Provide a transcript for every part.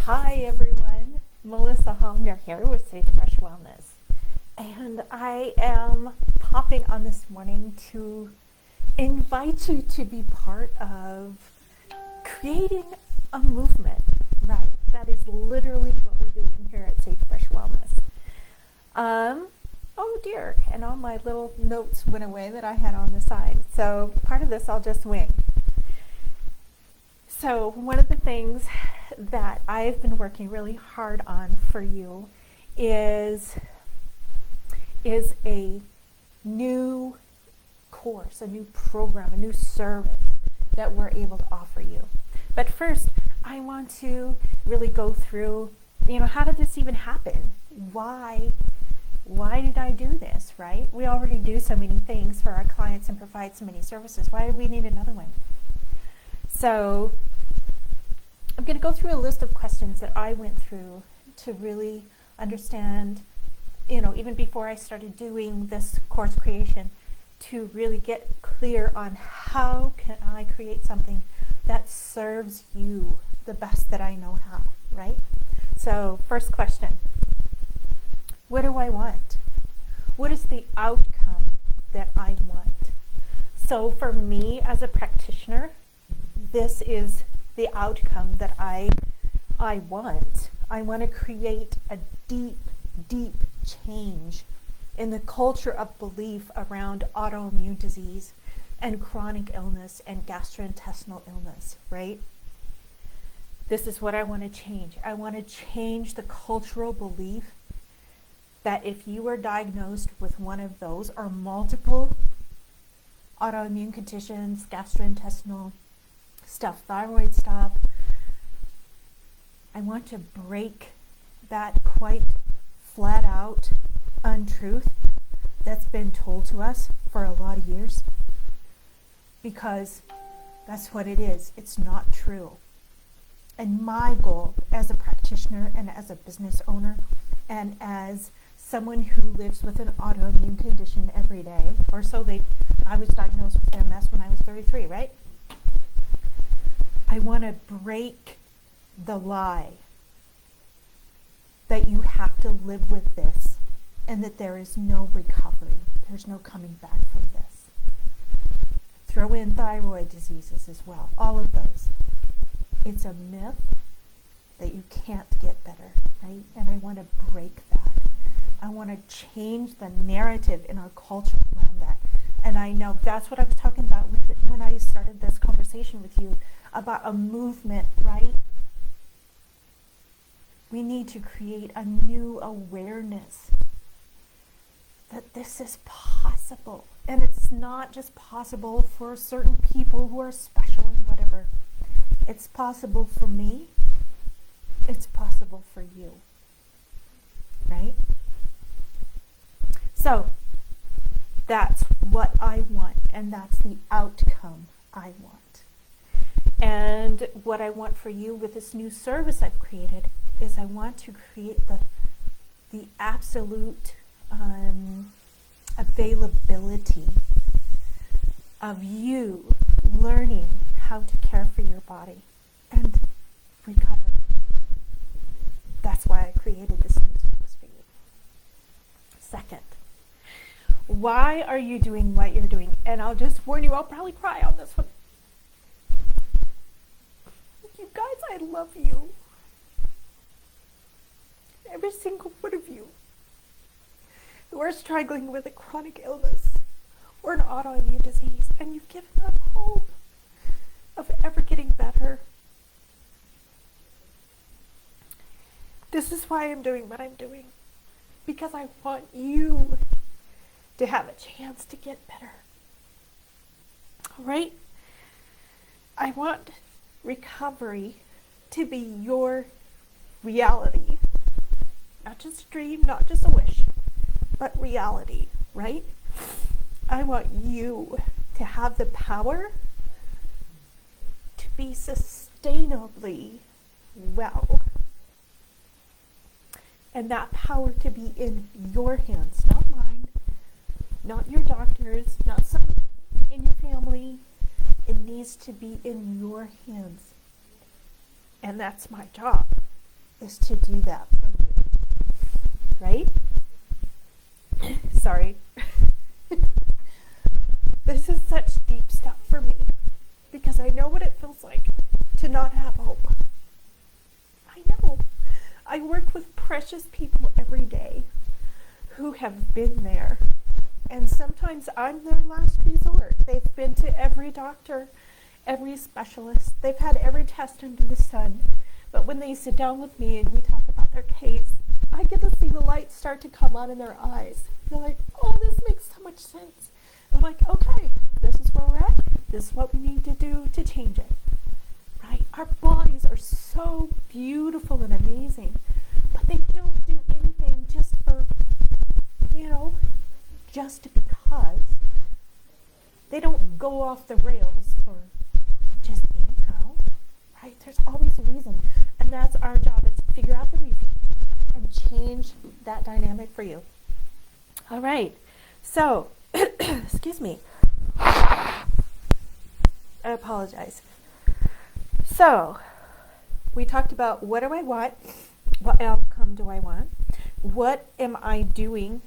Hi everyone, Melissa Hollner here with Sage Fresh Wellness, and I am popping on this morning to invite you to be part of creating a movement, right? That is literally what we're doing here at Sage Fresh Wellness. Oh dear, and all my little notes went away that I had on the side, so part of this I'll just wing. So one of the things that I've been working really hard on for you is a new course, a new program, a new service that we're able to offer you. But first, I want to really go through, how did this even happen? Why did I do this, right? We already do so many things for our clients and provide so many services. Why do we need another one? So I'm going to go through a list of questions that I went through to really understand, even before I started doing this course creation, to really get clear on how can I create something that serves you the best that I know how, right? So first question, what do I want? What is the outcome that I want? So for me as a practitioner, this is the outcome that I want. I want to create a deep, deep change in the culture of belief around autoimmune disease and chronic illness and gastrointestinal illness, right? This is what I want to change. I want to change the cultural belief that if you are diagnosed with one of those or multiple autoimmune conditions, gastrointestinal stuff, thyroid stuff, I want to break that quite flat out untruth that's been told to us for a lot of years, because that's what it is. It's not true. And my goal as a practitioner and as a business owner and as someone who lives with an autoimmune condition every day, or so I was diagnosed with MS when I was 33, right? I want to break the lie that you have to live with this and that there is no recovery. There's no coming back from this. Throw in thyroid diseases as well, all of those. It's a myth that you can't get better, right? And I want to break that. I want to change the narrative in our culture around that. And I know that's what I was talking about when I started this conversation with you about a movement, right? We need to create a new awareness that this is possible. And it's not just possible for certain people who are special and whatever. It's possible for me. It's possible for you. Right? So, that's what I want, and that's the outcome I want. And what I want for you with this new service I've created is I want to create the absolute availability of you learning how to care for your body and recover. That's why I created this new service for you. Second, why are you doing what you're doing? And I'll just warn you, I'll probably cry on this one. You guys, I love you. Every single one of you who are struggling with a chronic illness or an autoimmune disease, and you've given up hope of ever getting better. This is why I'm doing what I'm doing. Because I want you to have a chance to get better. All right? I want recovery to be your reality. Not just a dream, not just a wish, but reality, right? I want you to have the power to be sustainably well. And that power to be in your hands, not mine, not your doctor's, not someone in your family. It needs to be in your hands. And that's my job. is to do that for you, right? Sorry. This is such deep stuff for me because I know what it feels like to not have hope. I know. I work with precious people every day who have been there. And sometimes I'm their last resort. They've been to every doctor, every specialist. They've had every test under the sun. But when they sit down with me and we talk about their case, I get to see the light start to come on in their eyes. They're like, oh, this makes so much sense. I'm like, okay, this is where we're at. This is what we need to do to change it. Right? Our bodies are so beautiful and amazing, but they don't do anything just for, just because. They don't go off the rails for just anyhow, right? There's always a reason, and that's our job, is to figure out the reason and change that dynamic for you. All right, so, excuse me. I apologize. So, we talked about what do I want, what outcome do I want, what am I doing,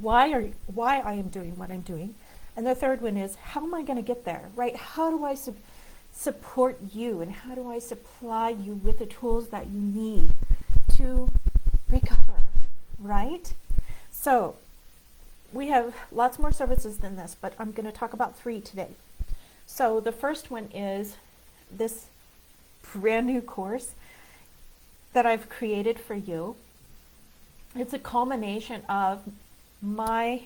why I am doing what I'm doing, and the third one is how am I going to get there, right? How do I support you, and how do I supply you with the tools that you need to recover, right? So, we have lots more services than this, but I'm going to talk about 3 today. So the first one is this brand new course that I've created for you. It's a culmination of my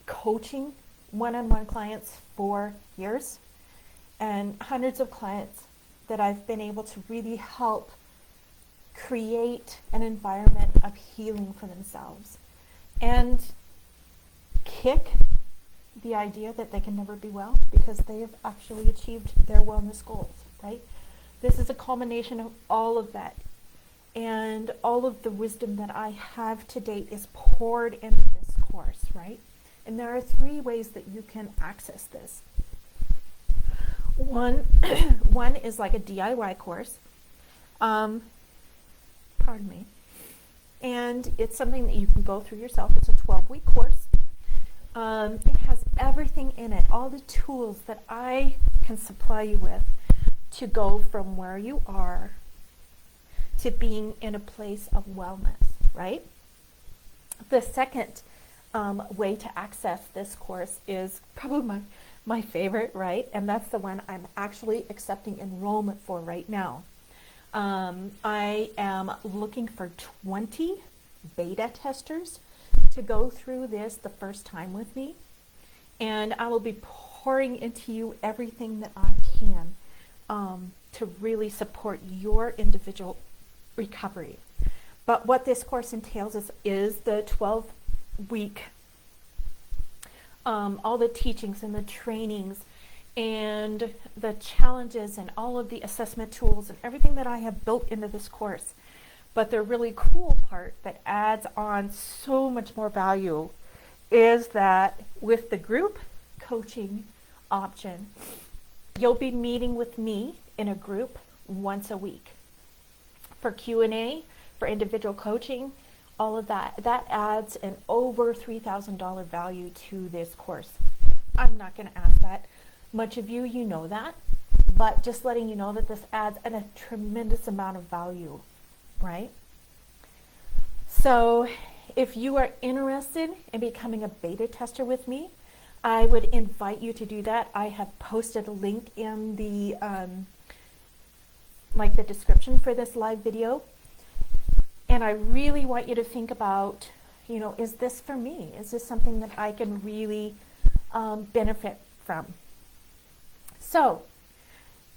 coaching one-on-one clients for years and hundreds of clients that I've been able to really help create an environment of healing for themselves and kick the idea that they can never be well because they have actually achieved their wellness goals, right? This is a culmination of all of that. And all of the wisdom that I have to date is poured into this course, right? And there are 3 ways that you can access this. One is like a DIY course. Pardon me. And it's something that you can go through yourself. It's a 12-week course. It has everything in it, all the tools that I can supply you with to go from where you are to being in a place of wellness, right? The second way to access this course is probably my favorite, right? And that's the one I'm actually accepting enrollment for right now. I am looking for 20 beta testers to go through this the first time with me, and I will be pouring into you everything that I can to really support your individual recovery. But what this course entails is the 12-week, all the teachings and the trainings and the challenges and all of the assessment tools and everything that I have built into this course. But the really cool part that adds on so much more value is that with the group coaching option, you'll be meeting with me in a group once a week. For Q&A, for individual coaching, all of that adds an over $3,000 value to this course. I'm not going to ask that. Much of you know that, but just letting you know that this adds a tremendous amount of value. Right? So if you are interested in becoming a beta tester with me, I would invite you to do that. I have posted a link in the the description for this live video. And I really want you to think about, is this for me? Is this something that I can really benefit from? So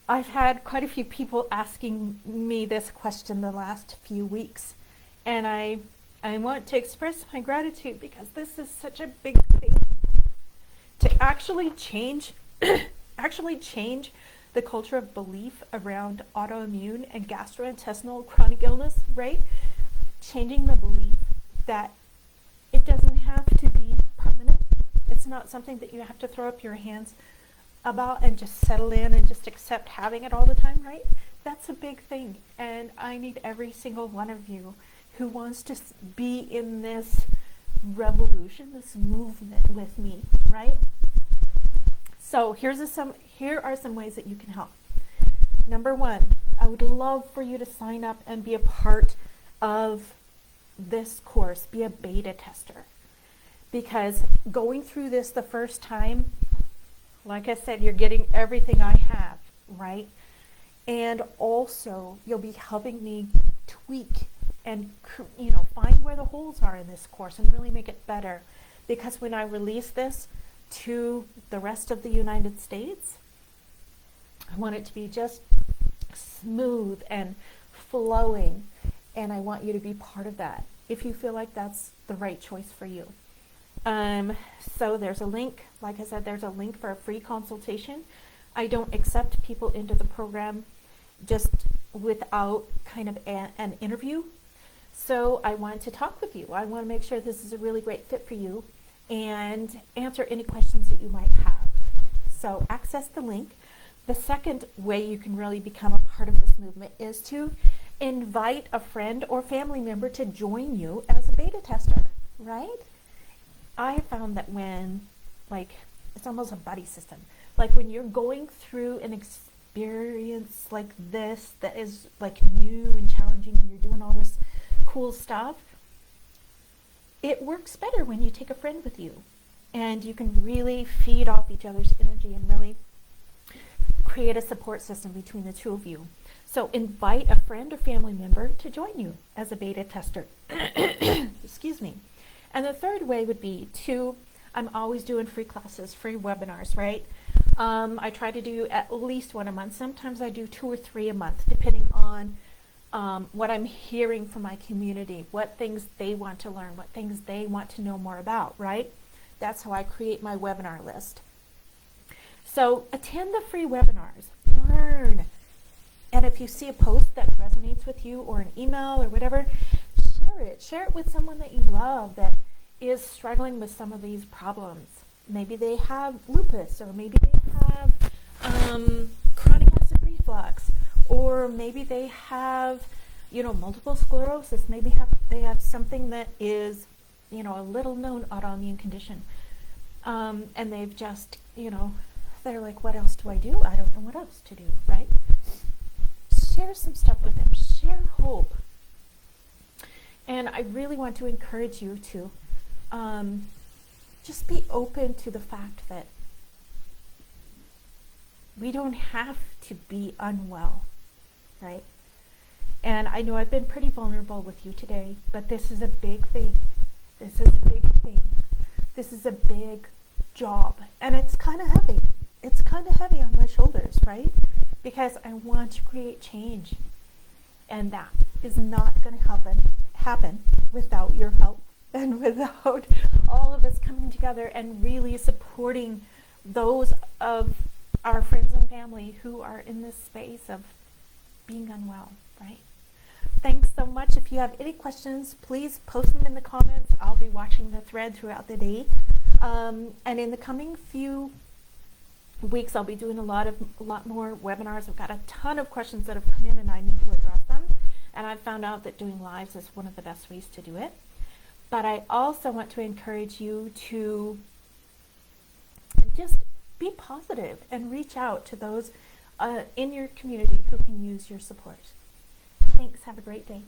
I've had quite a few people asking me this question the last few weeks, and I want to express my gratitude because this is such a big thing to actually change the culture of belief around autoimmune and gastrointestinal chronic illness, right? Changing the belief that it doesn't have to be permanent. It's not something that you have to throw up your hands about and just settle in and just accept having it all the time, right? that's a big thing. And I need every single one of you who wants to be in this revolution, this movement with me, right? So here are some ways that you can help. Number one, I would love for you to sign up and be a part of this course, be a beta tester. Because going through this the first time, like I said, you're getting everything I have, right? And also, you'll be helping me tweak and, find where the holes are in this course and really make it better. Because when I release this to the rest of the United States, I want it to be just smooth and flowing. And I want you to be part of that if you feel like that's the right choice for you. So there's a link. Like I said, there's a link for a free consultation. I don't accept people into the program just without kind of an interview. So I want to talk with you. I want to make sure this is a really great fit for you and answer any questions that you might have. So access the link. The second way you can really become a part of this movement is to invite a friend or family member to join you as a beta tester, right? I found that when, it's almost a buddy system. Like when you're going through an experience like this that is new and challenging and you're doing all this cool stuff, it works better when you take a friend with you and you can really feed off each other's energy and really create a support system between the two of you. So invite a friend or family member to join you as a beta tester. Excuse me. And the third way would be I'm always doing free classes, free webinars, right? I try to do at least one a month. Sometimes I do 2 or 3 a month, depending on what I'm hearing from my community, what things they want to learn, what things they want to know more about, right? That's how I create my webinar list. So attend the free webinars, learn. And if you see a post that resonates with you or an email or whatever, share it. Share it with someone that you love that is struggling with some of these problems. Maybe they have lupus, or maybe they have chronic acid reflux, or maybe they have, multiple sclerosis. Maybe they have something that is, a little known autoimmune condition. And they've just, they're like, what else do I do? I don't know what else to do, right? Share some stuff with them. Share hope. And I really want to encourage you to just be open to the fact that we don't have to be unwell, right? And I know I've been pretty vulnerable with you today, but this is a big thing. This is a big thing. This is a big job. And it's kind of heavy. It's kind of heavy on my shoulders, right? Because I want to create change. And that is not going to happen without your help and without all of us coming together and really supporting those of our friends and family who are in this space of being unwell, right? Thanks so much. If you have any questions, please post them in the comments. I'll be watching the thread throughout the day. And in the coming few weeks, I'll be doing a lot more webinars. I've got a ton of questions that have come in and I need to address them. And I've found out that doing lives is one of the best ways to do it. But I also want to encourage you to just be positive and reach out to those in your community who can use your support. Thanks. Have a great day.